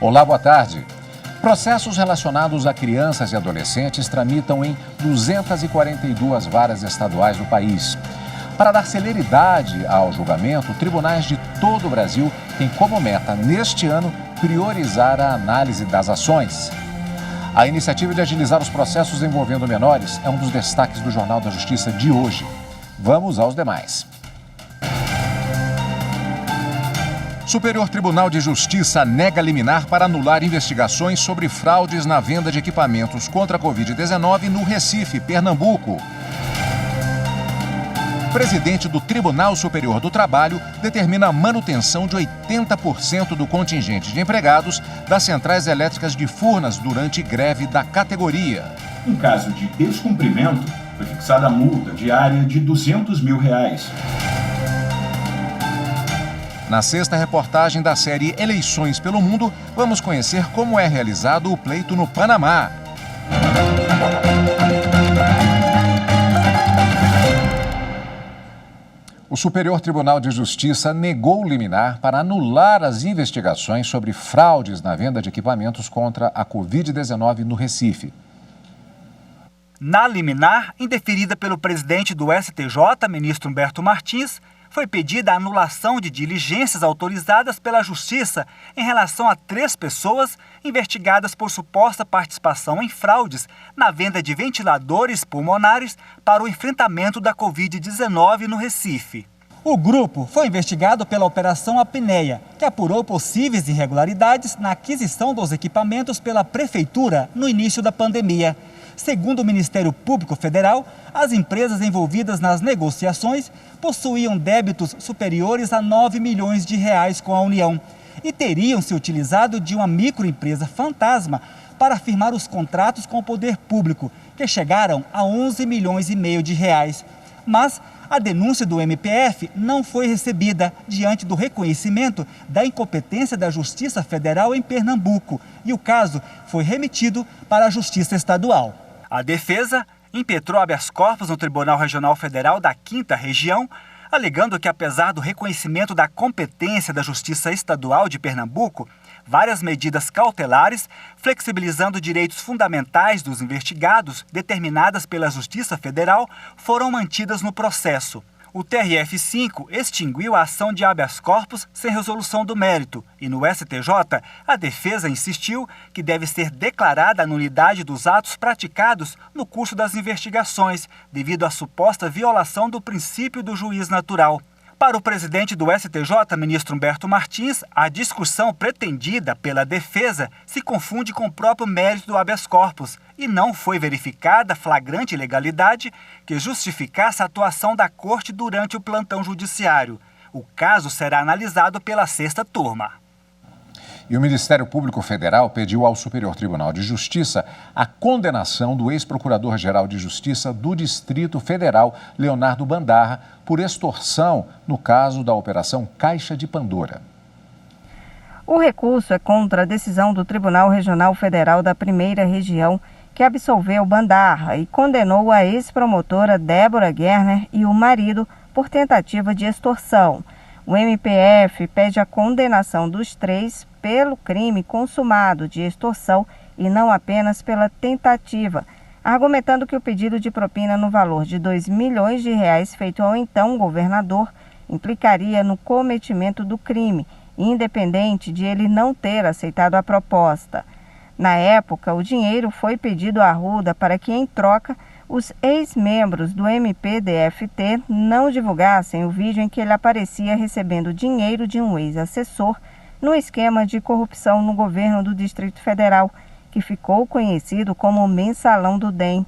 Olá, boa tarde. Processos relacionados a crianças e adolescentes tramitam em 242 varas estaduais do país. Para dar celeridade ao julgamento, tribunais de todo o Brasil têm como meta, neste ano, priorizar a análise das ações. A iniciativa de agilizar os processos envolvendo menores é um dos destaques do Jornal da Justiça de hoje. Vamos aos demais. Superior Tribunal de Justiça nega liminar para anular investigações sobre fraudes na venda de equipamentos contra a Covid-19 no Recife, Pernambuco. O presidente do Tribunal Superior do Trabalho determina a manutenção de 80% do contingente de empregados das centrais elétricas de Furnas durante greve da categoria. Em caso de descumprimento, foi fixada a multa diária de R$200 mil. Na sexta reportagem da série Eleições pelo Mundo, vamos conhecer como é realizado o pleito no Panamá. O Superior Tribunal de Justiça negou liminar para anular as investigações sobre fraudes na venda de equipamentos contra a Covid-19 no Recife. Na liminar, indeferida pelo presidente do STJ, ministro Humberto Martins, foi pedida a anulação de diligências autorizadas pela Justiça em relação a 3 pessoas investigadas por suposta participação em fraudes na venda de ventiladores pulmonares para o enfrentamento da Covid-19 no Recife. O grupo foi investigado pela Operação Apneia, que apurou possíveis irregularidades na aquisição dos equipamentos pela Prefeitura no início da pandemia. Segundo o Ministério Público Federal, as empresas envolvidas nas negociações possuíam débitos superiores a R$9 milhões com a União e teriam se utilizado de uma microempresa fantasma para firmar os contratos com o poder público, que chegaram a R$11,5 milhões. Mas a denúncia do MPF não foi recebida diante do reconhecimento da incompetência da Justiça Federal em Pernambuco e o caso foi remetido para a Justiça Estadual. A defesa impetrou habeas corpus no Tribunal Regional Federal da 5ª Região, alegando que, apesar do reconhecimento da competência da Justiça Estadual de Pernambuco, várias medidas cautelares, flexibilizando direitos fundamentais dos investigados, determinadas pela Justiça Federal, foram mantidas no processo. O TRF-5 extinguiu a ação de habeas corpus sem resolução do mérito e, no STJ, a defesa insistiu que deve ser declarada a nulidade dos atos praticados no curso das investigações, devido à suposta violação do princípio do juiz natural. Para o presidente do STJ, ministro Humberto Martins, a discussão pretendida pela defesa se confunde com o próprio mérito do habeas corpus e não foi verificada flagrante ilegalidade que justificasse a atuação da Corte durante o plantão judiciário. O caso será analisado pela 6ª turma. E o Ministério Público Federal pediu ao Superior Tribunal de Justiça a condenação do ex-procurador-geral de Justiça do Distrito Federal, Leonardo Bandarra, por extorsão no caso da Operação Caixa de Pandora. O recurso é contra a decisão do Tribunal Regional Federal da 1ª Região, que absolveu Bandarra e condenou a ex-promotora Débora Gerner e o marido por tentativa de extorsão. O MPF pede a condenação dos 3 pelo crime consumado de extorsão e não apenas pela tentativa, argumentando que o pedido de propina no valor de R$2 milhões feito ao então governador implicaria no cometimento do crime, independente de ele não ter aceitado a proposta. Na época, o dinheiro foi pedido à Arruda para que, em troca, os ex-membros do MPDFT não divulgassem o vídeo em que ele aparecia recebendo dinheiro de um ex-assessor no esquema de corrupção no governo do Distrito Federal, que ficou conhecido como o Mensalão do DEM.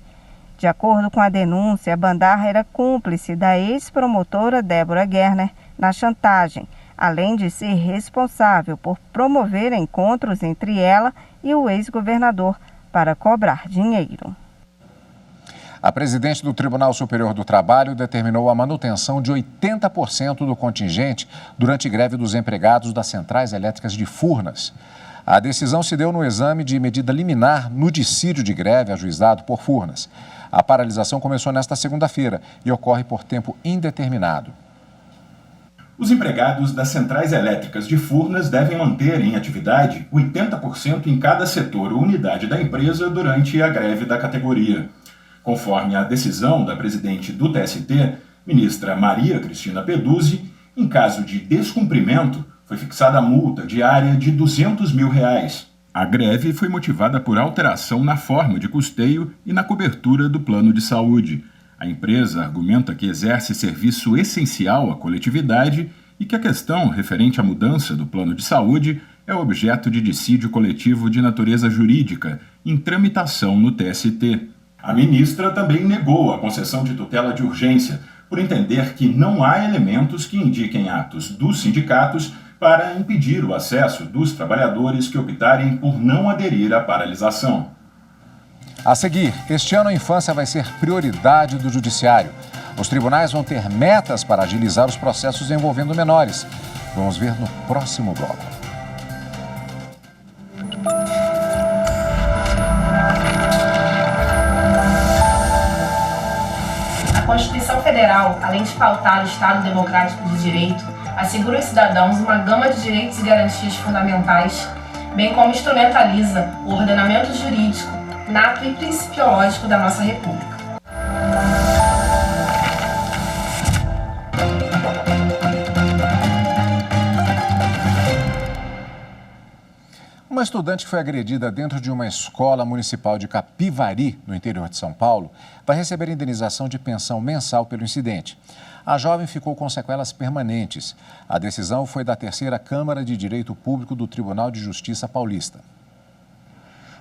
De acordo com a denúncia, Bandarra era cúmplice da ex-promotora Débora Gerner na chantagem, além de ser responsável por promover encontros entre ela e o ex-governador para cobrar dinheiro. A presidente do Tribunal Superior do Trabalho determinou a manutenção de 80% do contingente durante greve dos empregados das centrais elétricas de Furnas. A decisão se deu no exame de medida liminar no dissídio de greve ajuizado por Furnas. A paralisação começou nesta segunda-feira e ocorre por tempo indeterminado. Os empregados das centrais elétricas de Furnas devem manter em atividade 80% em cada setor ou unidade da empresa durante a greve da categoria. Conforme a decisão da presidente do TST, ministra Maria Cristina Peduzzi, em caso de descumprimento, foi fixada a multa diária de R$200 mil. A greve foi motivada por alteração na forma de custeio e na cobertura do plano de saúde. A empresa argumenta que exerce serviço essencial à coletividade e que a questão referente à mudança do plano de saúde é objeto de dissídio coletivo de natureza jurídica, em tramitação no TST. A ministra também negou a concessão de tutela de urgência, por entender que não há elementos que indiquem atos dos sindicatos para impedir o acesso dos trabalhadores que optarem por não aderir à paralisação. A seguir, este ano a infância vai ser prioridade do Judiciário. Os tribunais vão ter metas para agilizar os processos envolvendo menores. Vamos ver no próximo bloco. A Constituição Federal, além de pautar o Estado Democrático de Direito, assegura aos cidadãos uma gama de direitos e garantias fundamentais, bem como instrumentaliza o ordenamento jurídico nato e principiológico da nossa República. Uma estudante que foi agredida dentro de uma escola municipal de Capivari, no interior de São Paulo, vai receber indenização de pensão mensal pelo incidente. A jovem ficou com sequelas permanentes. A decisão foi da Terceira Câmara de Direito Público do Tribunal de Justiça Paulista.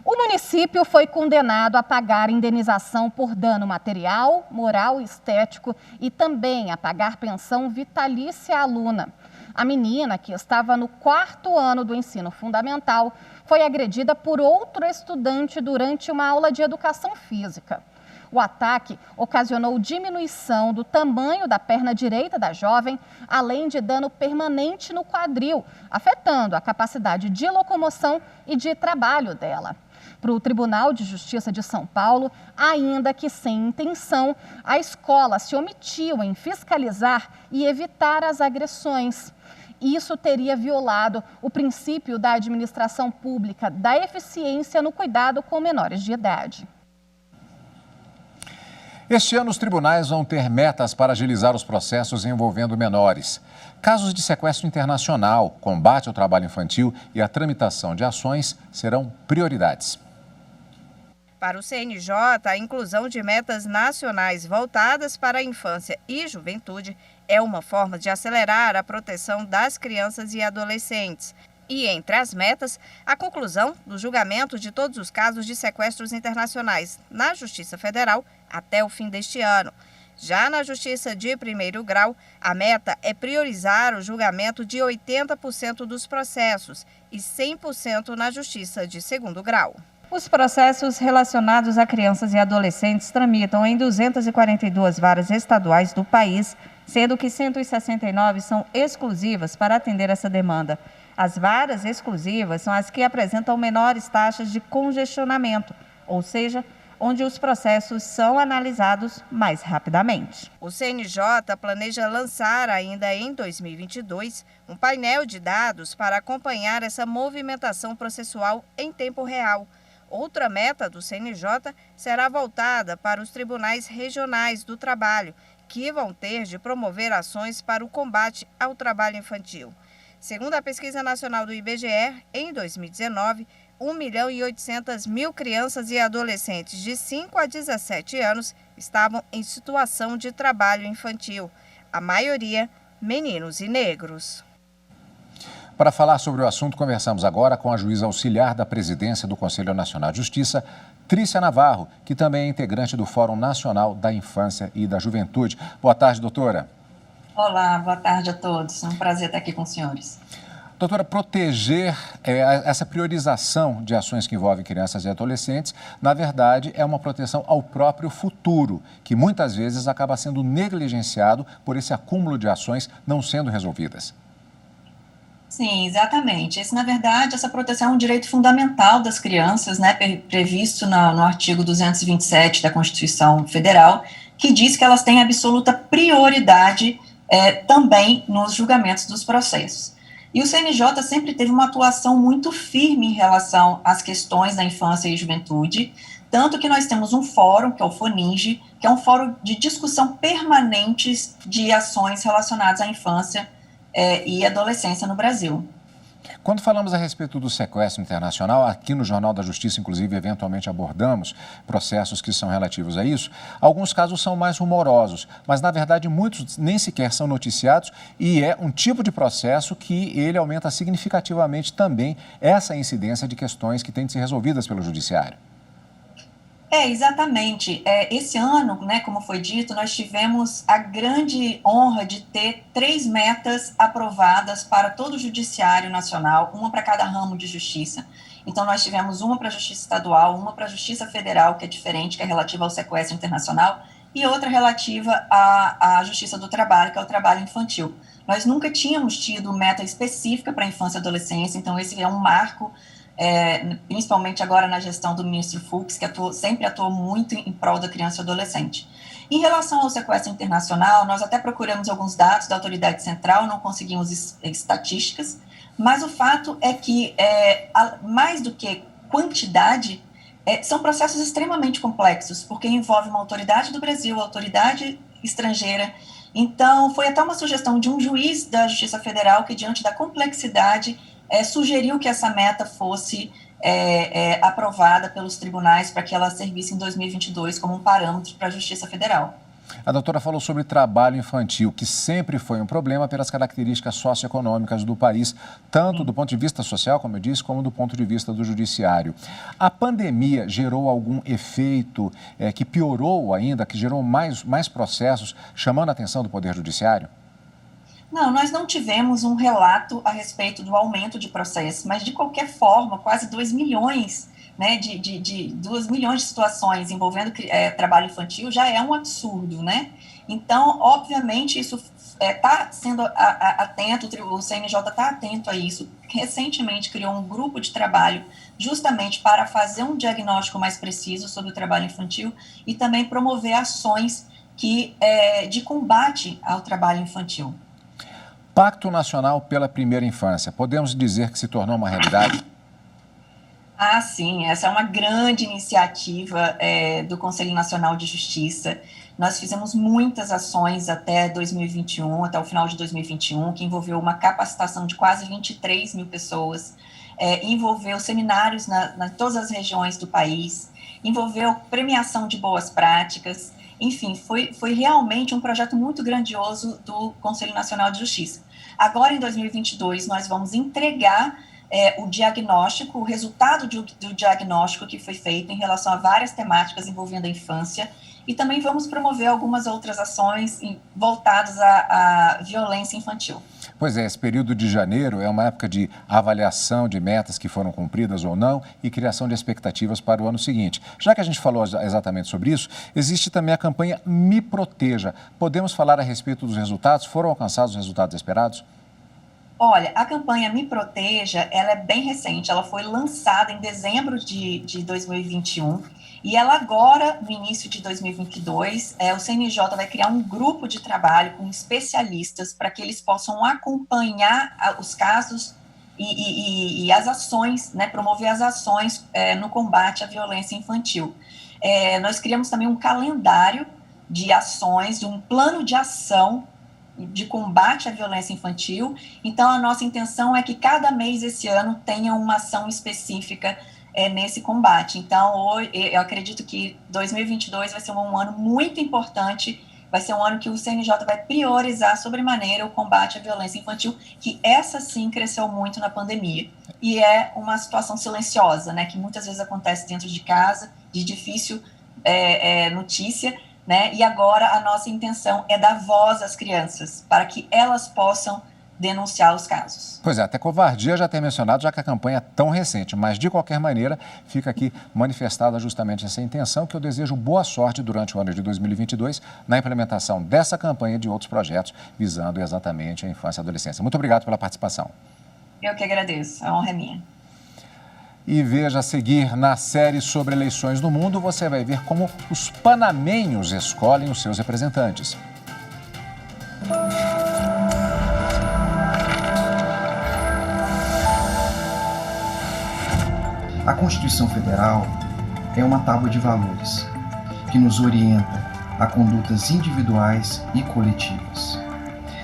O município foi condenado a pagar indenização por dano material, moral e estético e também a pagar pensão vitalícia à aluna. A menina, que estava no 4º ano do ensino fundamental, foi agredida por outro estudante durante uma aula de educação física. O ataque ocasionou diminuição do tamanho da perna direita da jovem, além de dano permanente no quadril, afetando a capacidade de locomoção e de trabalho dela. Para o Tribunal de Justiça de São Paulo, ainda que sem intenção, a escola se omitiu em fiscalizar e evitar as agressões. Isso teria violado o princípio da administração pública da eficiência no cuidado com menores de idade. Este ano, os tribunais vão ter metas para agilizar os processos envolvendo menores. Casos de sequestro internacional, combate ao trabalho infantil e a tramitação de ações serão prioridades. Para o CNJ, a inclusão de metas nacionais voltadas para a infância e juventude é uma forma de acelerar a proteção das crianças e adolescentes. E entre as metas, a conclusão do julgamento de todos os casos de sequestros internacionais na Justiça Federal até o fim deste ano. Já na Justiça de Primeiro Grau, a meta é priorizar o julgamento de 80% dos processos e 100% na Justiça de Segundo Grau. Os processos relacionados a crianças e adolescentes tramitam em 242 varas estaduais do país, sendo que 169 são exclusivas para atender essa demanda. As varas exclusivas são as que apresentam menores taxas de congestionamento, ou seja, onde os processos são analisados mais rapidamente. O CNJ planeja lançar ainda em 2022 um painel de dados para acompanhar essa movimentação processual em tempo real. Outra meta do CNJ será voltada para os tribunais regionais do trabalho, que vão ter de promover ações para o combate ao trabalho infantil. Segundo a pesquisa nacional do IBGE, em 2019, 1.800.000 crianças e adolescentes de 5 a 17 anos estavam em situação de trabalho infantil, a maioria meninos e negros. Para falar sobre o assunto, conversamos agora com a juíza auxiliar da presidência do Conselho Nacional de Justiça, Trícia Navarro, que também é integrante do Fórum Nacional da Infância e da Juventude. Boa tarde, doutora. Olá, boa tarde a todos. É um prazer estar aqui com os senhores. Doutora, proteger essa priorização de ações que envolvem crianças e adolescentes, na verdade, é uma proteção ao próprio futuro, que muitas vezes acaba sendo negligenciado por esse acúmulo de ações não sendo resolvidas. Sim, exatamente. Na verdade, essa proteção é um direito fundamental das crianças, né, previsto no artigo 227 da Constituição Federal, que diz que elas têm absoluta prioridade também nos julgamentos dos processos. E o CNJ sempre teve uma atuação muito firme em relação às questões da infância e juventude, tanto que nós temos um fórum, que é o FONINGE, que é um fórum de discussão permanentes de ações relacionadas à infância e adolescência no Brasil. Quando falamos a respeito do sequestro internacional, aqui no Jornal da Justiça, inclusive, eventualmente abordamos processos que são relativos a isso. Alguns casos são mais rumorosos, mas, na verdade, muitos nem sequer são noticiados e é um tipo de processo que ele aumenta significativamente também essa incidência de questões que têm de ser resolvidas pelo Judiciário. Exatamente. Esse ano, né, como foi dito, nós tivemos a grande honra de ter 3 metas aprovadas para todo o Judiciário Nacional, uma para cada ramo de justiça. Então, nós tivemos uma para a Justiça Estadual, uma para a Justiça Federal, que é diferente, que é relativa ao sequestro internacional, e outra relativa à Justiça do Trabalho, que é o trabalho infantil. Nós nunca tínhamos tido meta específica para a infância e adolescência, então esse é um marco, principalmente agora na gestão do ministro Fux, que sempre atuou muito em prol da criança e adolescente. Em relação ao sequestro internacional, nós até procuramos alguns dados da autoridade central, não conseguimos estatísticas, mas o fato é que, mais do que quantidade, são processos extremamente complexos, porque envolve uma autoridade do Brasil, autoridade estrangeira. Então, foi até uma sugestão de um juiz da Justiça Federal que, diante da complexidade, sugeriu que essa meta fosse aprovada pelos tribunais para que ela servisse em 2022 como um parâmetro para a Justiça Federal. A doutora falou sobre trabalho infantil, que sempre foi um problema pelas características socioeconômicas do país, tanto do ponto de vista social, como eu disse, como do ponto de vista do judiciário. A pandemia gerou algum efeito que piorou ainda, que gerou mais processos, chamando a atenção do Poder Judiciário? Não, nós não tivemos um relato a respeito do aumento de processos, mas de qualquer forma, quase 2 milhões, né, 2 milhões de situações envolvendo trabalho infantil já é um absurdo, né? Então, obviamente, isso está sendo atento, o CNJ está atento a isso. Recentemente criou um grupo de trabalho justamente para fazer um diagnóstico mais preciso sobre o trabalho infantil e também promover ações de combate ao trabalho infantil. Pacto Nacional pela Primeira Infância, podemos dizer que se tornou uma realidade? Ah, sim, essa é uma grande iniciativa do Conselho Nacional de Justiça. Nós fizemos muitas ações até 2021, até o final de 2021, que envolveu uma capacitação de quase 23 mil pessoas, envolveu seminários em todas as regiões do país, envolveu premiação de boas práticas, enfim, foi realmente um projeto muito grandioso do Conselho Nacional de Justiça. Agora, em 2022, nós vamos entregar o diagnóstico, o resultado do diagnóstico que foi feito em relação a várias temáticas envolvendo a infância e também vamos promover algumas outras ações voltadas à violência infantil. Pois é, esse período de janeiro é uma época de avaliação de metas que foram cumpridas ou não e criação de expectativas para o ano seguinte. Já que a gente falou exatamente sobre isso, existe também a campanha Me Proteja. Podemos falar a respeito dos resultados? Foram alcançados os resultados esperados? Olha, a campanha Me Proteja, ela é bem recente, ela foi lançada em dezembro de 2021 e ela agora, no início de 2022, o CNJ vai criar um grupo de trabalho com especialistas para que eles possam acompanhar os casos e as ações, né, promover as ações no combate à violência infantil. Nós criamos também um calendário de ações, um plano de ação de combate à violência infantil. Então, a nossa intenção é que cada mês esse ano tenha uma ação específica nesse combate. Então, eu acredito que 2022 vai ser um ano muito importante, vai ser um ano que o CNJ vai priorizar sobremaneira o combate à violência infantil, que essa sim cresceu muito na pandemia. E é uma situação silenciosa, né, que muitas vezes acontece dentro de casa, de difícil notícia, né? E agora a nossa intenção é dar voz às crianças, para que elas possam denunciar os casos. Pois é, até covardia já ter mencionado, já que a campanha é tão recente, mas de qualquer maneira fica aqui manifestada justamente essa intenção, que eu desejo boa sorte durante o ano de 2022 na implementação dessa campanha e de outros projetos visando exatamente a infância e a adolescência. Muito obrigado pela participação. Eu que agradeço, a honra é minha. E veja a seguir, na série sobre eleições no mundo, você vai ver como os panamenhos escolhem os seus representantes. A Constituição Federal é uma tábua de valores que nos orienta a condutas individuais e coletivas.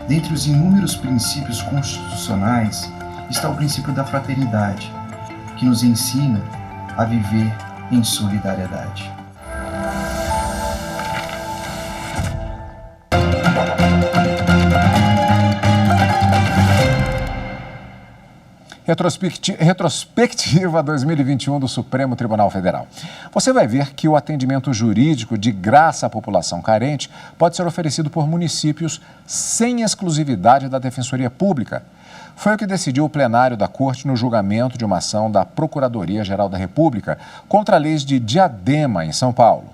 Dentre os inúmeros princípios constitucionais está o princípio da fraternidade, que nos ensina a viver em solidariedade. Retrospectiva 2021 do Supremo Tribunal Federal. Você vai ver que o atendimento jurídico de graça à população carente pode ser oferecido por municípios sem exclusividade da Defensoria Pública. Foi o que decidiu o plenário da Corte no julgamento de uma ação da Procuradoria-Geral da República contra leis de Diadema, em São Paulo.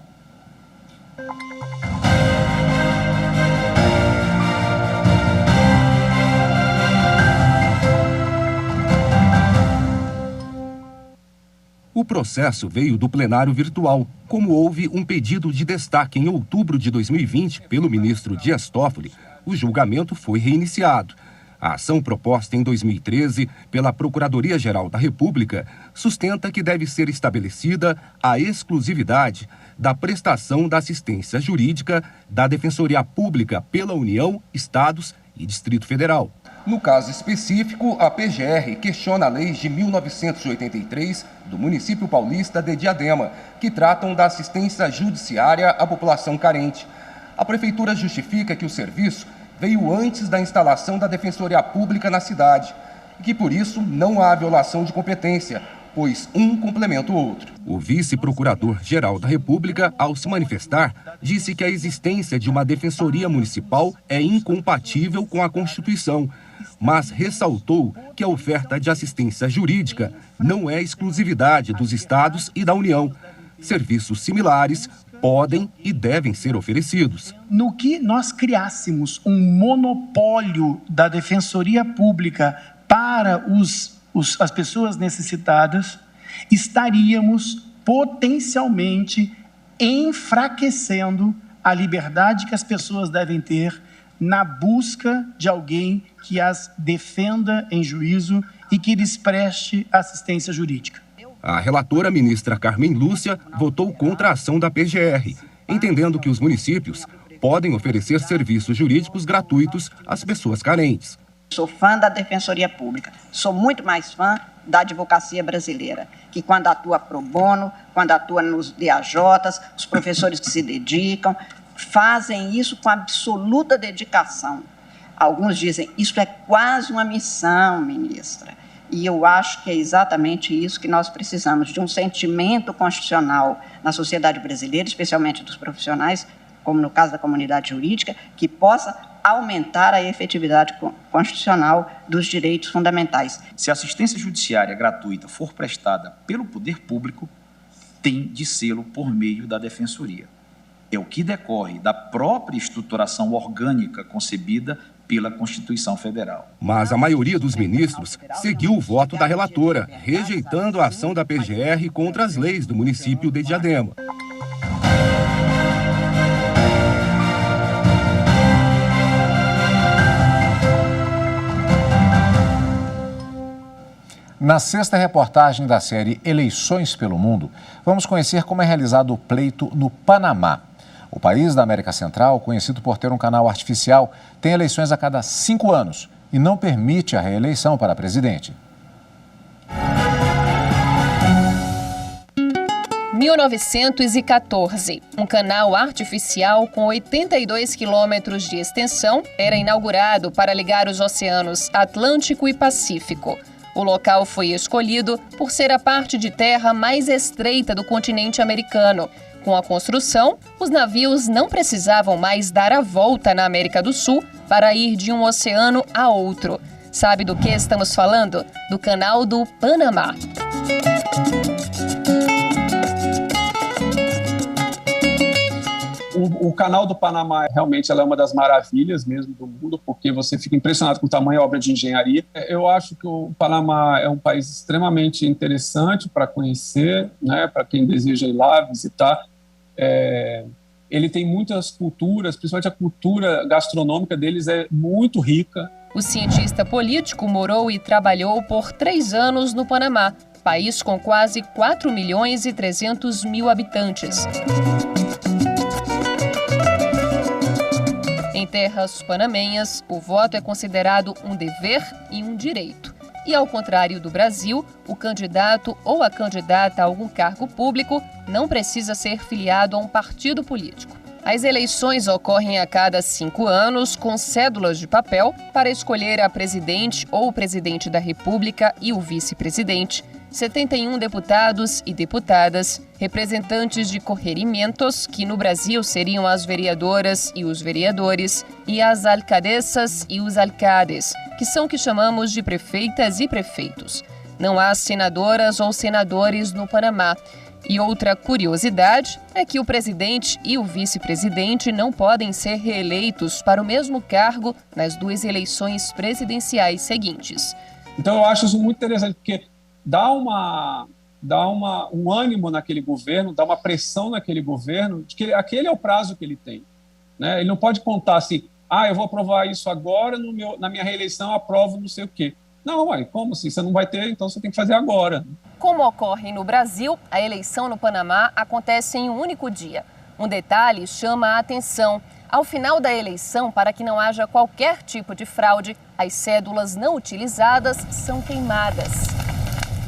O processo veio do plenário virtual, como houve um pedido de destaque em outubro de 2020 pelo ministro Dias Toffoli, o julgamento foi reiniciado. A ação proposta em 2013 pela Procuradoria-Geral da República sustenta que deve ser estabelecida a exclusividade da prestação da assistência jurídica da Defensoria Pública pela União, Estados e Distrito Federal. No caso específico, a PGR questiona leis de 1983 do município paulista de Diadema, que tratam da assistência judiciária à população carente. A prefeitura justifica que o serviço veio antes da instalação da Defensoria Pública na cidade e que, por isso, não há violação de competência, pois um complementa o outro. O vice-procurador-geral da República, ao se manifestar, disse que a existência de uma defensoria municipal é incompatível com a Constituição, mas ressaltou que a oferta de assistência jurídica não é exclusividade dos estados e da União. Serviços similares podem e devem ser oferecidos. No que nós criássemos um monopólio da Defensoria Pública para as pessoas necessitadas, estaríamos potencialmente enfraquecendo a liberdade que as pessoas devem ter na busca de alguém que as defenda em juízo e que lhes preste assistência jurídica. A relatora ministra Carmen Lúcia votou contra a ação da PGR, entendendo que os municípios podem oferecer serviços jurídicos gratuitos às pessoas carentes. Sou fã da Defensoria Pública, sou muito mais fã da advocacia brasileira, que quando atua pro bono, quando atua nos DAJs, os professores que se dedicam, fazem isso com absoluta dedicação. Alguns dizem, isso é quase uma missão, ministra. E eu acho que é exatamente isso que nós precisamos, de um sentimento constitucional na sociedade brasileira, especialmente dos profissionais, como no caso da comunidade jurídica, que possa aumentar a efetividade constitucional dos direitos fundamentais. Se a assistência judiciária gratuita for prestada pelo poder público, tem de sê-lo por meio da Defensoria. É o que decorre da própria estruturação orgânica concebida pela Constituição Federal. Mas a maioria dos ministros seguiu o voto da relatora, rejeitando a ação da PGR contra as leis do município de Diadema. Na sexta reportagem da série Eleições pelo Mundo, vamos conhecer como é realizado o pleito no Panamá. O país da América Central, conhecido por ter um canal artificial, tem eleições a cada 5 anos e não permite a reeleição para presidente. 1914. Um canal artificial com 82 quilômetros de extensão era inaugurado para ligar os oceanos Atlântico e Pacífico. O local foi escolhido por ser a parte de terra mais estreita do continente americano. Com a construção, os navios não precisavam mais dar a volta na América do Sul para ir de um oceano a outro. Sabe do que estamos falando? Do Canal do Panamá. O Canal do Panamá, realmente, ela é uma das maravilhas mesmo do mundo, porque você fica impressionado com o tamanho da obra de engenharia. Eu acho que o Panamá é um país extremamente interessante para conhecer, né, para quem deseja ir lá visitar. Ele tem muitas culturas, principalmente a cultura gastronômica deles é muito rica. O cientista político morou e trabalhou por 3 anos no Panamá. país com quase 4 milhões e 300 mil habitantes. Em terras panamenhas, o voto é considerado um dever e um direito. E, ao contrário do Brasil, o candidato ou a candidata a algum cargo público não precisa ser filiado a um partido político. As eleições ocorrem a cada 5 anos com cédulas de papel para escolher a presidente ou o presidente da República e o vice-presidente, 71 deputados e deputadas, representantes de corregimientos, que no Brasil seriam as vereadoras e os vereadores, e as alcadessas e os alcaldes, que são o que chamamos de prefeitas e prefeitos. Não há senadoras ou senadores no Panamá. E outra curiosidade é que o presidente e o vice-presidente não podem ser reeleitos para o mesmo cargo nas 2 eleições presidenciais seguintes. Então eu acho isso muito interessante, porque dá um ânimo naquele governo, dá uma pressão naquele governo, de que aquele é o prazo que ele tem, né? Ele não pode contar assim, eu vou aprovar isso agora, na minha reeleição eu aprovo não sei o quê. Não, como assim? Você não vai ter, então você tem que fazer agora. Como ocorre no Brasil, a eleição no Panamá acontece em um único dia. Um detalhe chama a atenção. Ao final da eleição, para que não haja qualquer tipo de fraude, as cédulas não utilizadas são queimadas.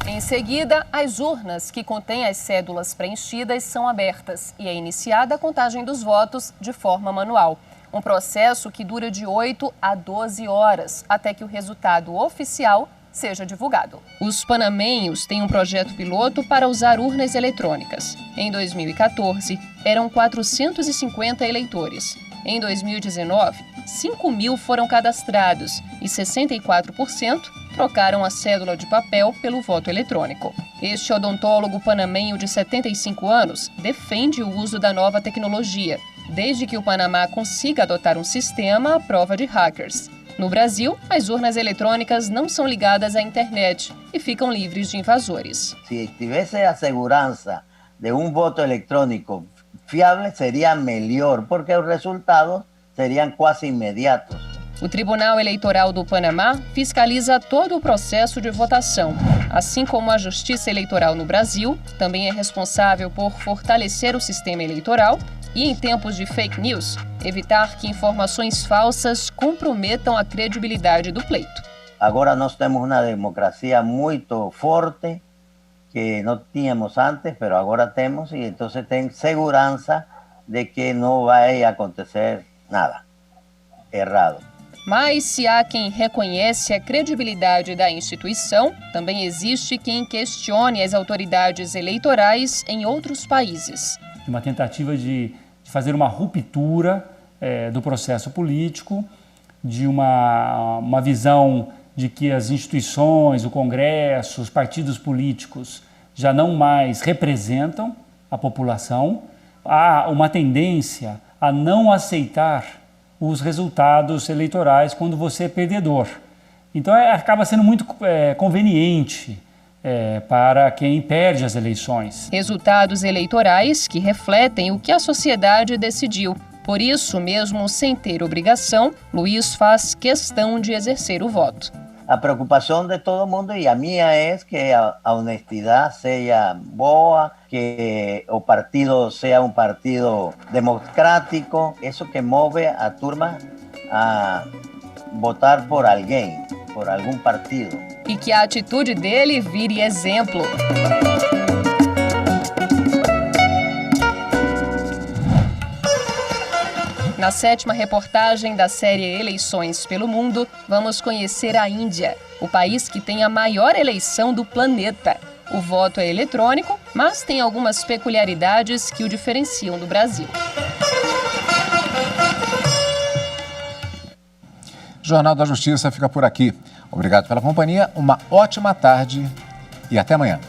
Em seguida, as urnas que contêm as cédulas preenchidas são abertas e é iniciada a contagem dos votos de forma manual. Um processo que dura de 8 a 12 horas, até que o resultado oficial seja divulgado. Os panamenhos têm um projeto piloto para usar urnas eletrônicas. Em 2014, eram 450 eleitores. Em 2019, 5 mil foram cadastrados e 64% trocaram a cédula de papel pelo voto eletrônico. Este odontólogo panamenho de 75 anos defende o uso da nova tecnologia, desde que o Panamá consiga adotar um sistema à prova de hackers. No Brasil, as urnas eletrônicas não são ligadas à internet e ficam livres de invasores. Se tivesse a segurança de um voto eletrônico fiável, seria melhor, porque os resultados seriam quase imediatos. O Tribunal Eleitoral do Panamá fiscaliza todo o processo de votação. Assim como a Justiça Eleitoral no Brasil, também é responsável por fortalecer o sistema eleitoral e, em tempos de fake news, evitar que informações falsas comprometam a credibilidade do pleito. Agora nós temos uma democracia muito forte, que não tínhamos antes, mas agora temos, e então tem segurança de que não vai acontecer nada errado. Mas se há quem reconhece a credibilidade da instituição, também existe quem questione as autoridades eleitorais em outros países. Uma tentativa de fazer uma ruptura do processo político, de uma visão de que as instituições, o Congresso, os partidos políticos já não mais representam a população. Há uma tendência a não aceitar os resultados eleitorais quando você é perdedor. Então acaba sendo muito conveniente para quem perde as eleições. Resultados eleitorais que refletem o que a sociedade decidiu. Por isso, mesmo sem ter obrigação, Luiz faz questão de exercer o voto. A preocupação de todo mundo e a minha é que a honestidade seja boa, que o partido seja um partido democrático, isso que move a turma a votar por alguém, por algum partido. E que a atitude dele vire exemplo. Na 7ª reportagem da série Eleições pelo Mundo, vamos conhecer a Índia, o país que tem a maior eleição do planeta. O voto é eletrônico, mas tem algumas peculiaridades que o diferenciam do Brasil. Jornal da Justiça fica por aqui. Obrigado pela companhia, uma ótima tarde e até amanhã.